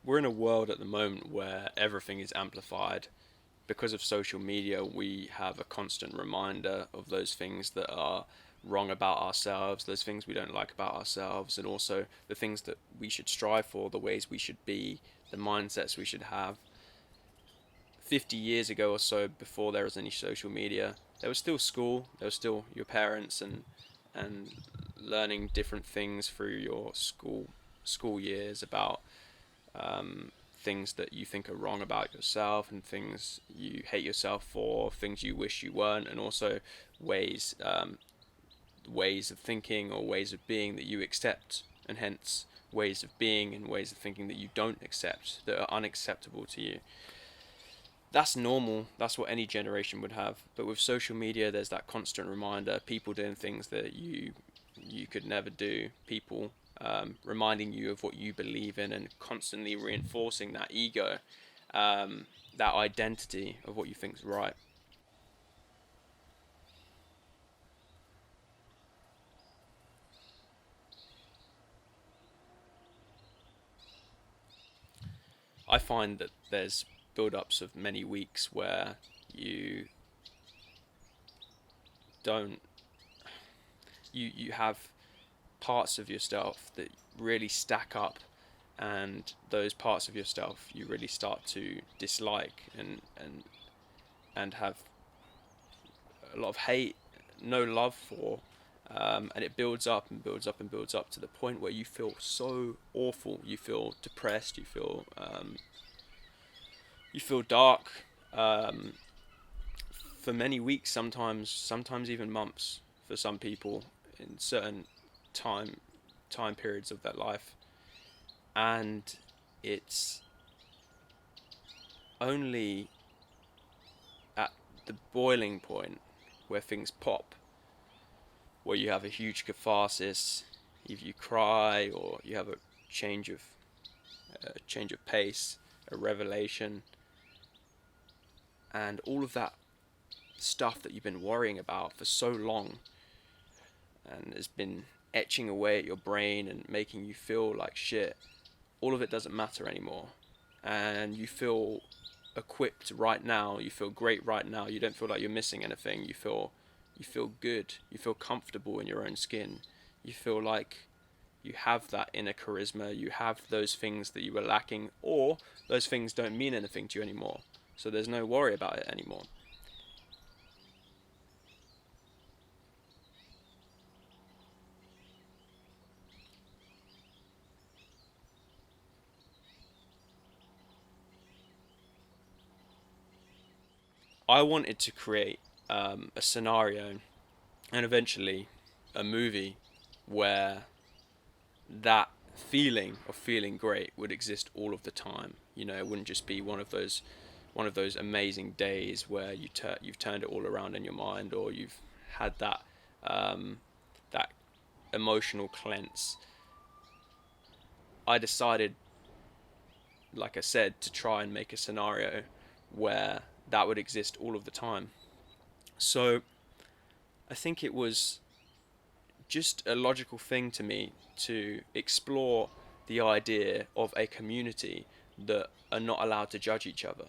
we're in a world at the moment where everything is amplified. Because of social media, we have a constant reminder of those things that are wrong about ourselves, those things we don't like about ourselves, and also the things that we should strive for, the ways we should be, the mindsets we should have. 50 years ago or so, before there was any social media, there was still school, there was still your parents, and learning different things through your school years about things that you think are wrong about yourself and things you hate yourself for, things you wish you weren't, and also ways ways of thinking or ways of being that you accept, and hence ways of being and ways of thinking that you don't accept, that are unacceptable to you. That's normal. That's what any generation would have. But with social media, there's that constant reminder. People doing things that you could never do. People reminding you of what you believe in and constantly reinforcing that ego, that identity of what you think is right. I find that there's build-ups of many weeks where you don't you have parts of yourself that really stack up, and those parts of yourself you really start to dislike and have a lot of hate, no love for, and it builds up and builds up and builds up to the point where you feel so awful. You feel depressed. You feel dark, um, for many weeks. Sometimes even months for some people in certain time time periods of their life, and it's only at the boiling point where things pop, where you have a huge catharsis, if you cry or you have change of change of pace, a revelation, and all of that stuff that you've been worrying about for so long and has been etching away at your brain and making you feel like shit, all of it doesn't matter anymore. And you feel equipped right now, you feel great right now, you don't feel like you're missing anything, you feel good, you feel comfortable in your own skin, you feel like you have that inner charisma, you have those things that you were lacking, or those things don't mean anything to you anymore. So there's no worry about it anymore. I wanted to create a scenario and eventually a movie where that feeling of feeling great would exist all of the time. You know, it wouldn't just be one of those amazing days where you've turned it all around in your mind, or you've had that emotional cleanse. I decided, like I said, to try and make a scenario where that would exist all of the time. So I think it was just a logical thing to me to explore the idea of a community that are not allowed to judge each other.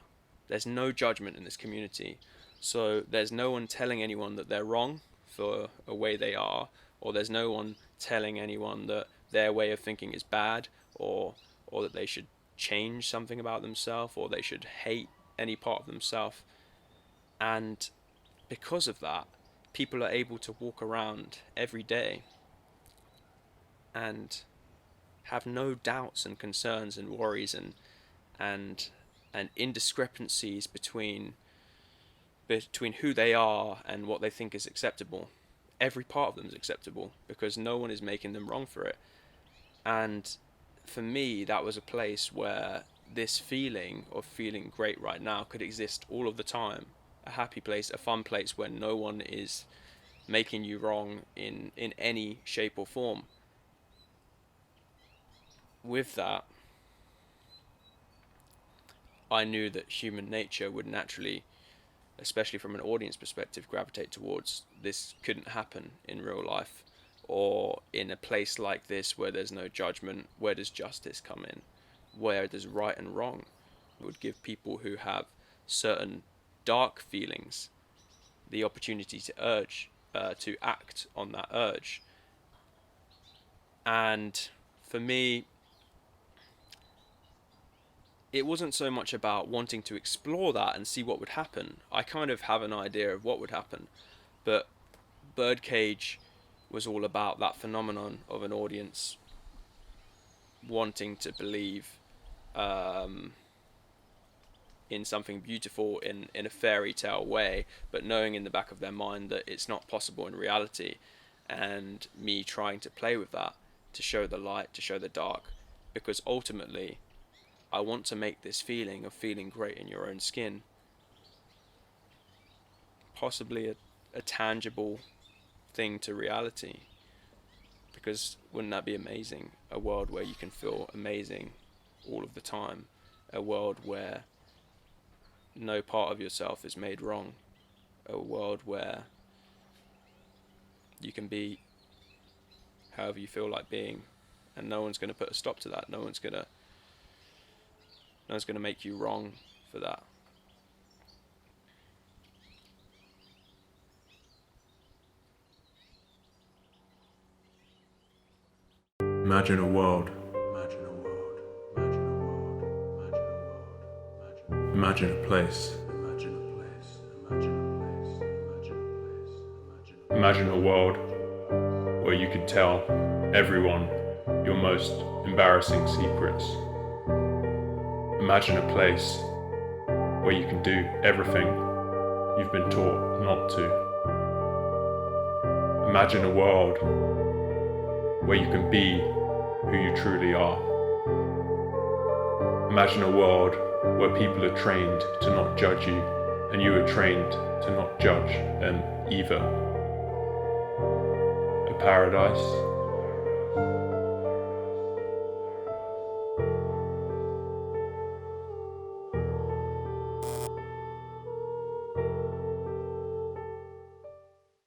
There's no judgment in this community. So there's no one telling anyone that they're wrong for a way they are, or there's no one telling anyone that their way of thinking is bad, or that they should change something about themselves, or they should hate any part of themselves. And because of that, people are able to walk around every day and have no doubts and concerns and worries and and indiscrepancies between who they are and what they think is acceptable. Every part of them is acceptable because no one is making them wrong for it. And for me, that was a place where this feeling of feeling great right now could exist all of the time. A happy place, a fun place where no one is making you wrong in any shape or form. With that, I knew that human nature would naturally, especially from an audience perspective, gravitate towards this couldn't happen in real life, or in a place like this where there's no judgment. Where does justice come in? where there's right and wrong. It would give people who have certain dark feelings the opportunity to act on that urge. And for me, it wasn't so much about wanting to explore that and see what would happen. I kind of have an idea of what would happen, but Birdcage was all about that phenomenon of an audience wanting to believe in something beautiful in a fairy tale way, but knowing in the back of their mind that it's not possible in reality, and me trying to play with that, to show the light, to show the dark, because ultimately I want to make this feeling of feeling great in your own skin possibly a tangible thing to reality. Because wouldn't that be amazing? A world where you can feel amazing all of the time. A world where no part of yourself is made wrong. A world where you can be however you feel like being, and no one's going to put a stop to that. No one's going to make you wrong for that. Imagine a world. Imagine a place. Imagine a world where you could tell everyone your most embarrassing secrets. Imagine a place where you can do everything you've been taught not to. Imagine a world where you can be who you truly are. Imagine a world where people are trained to not judge you, and you are trained to not judge them either. A paradise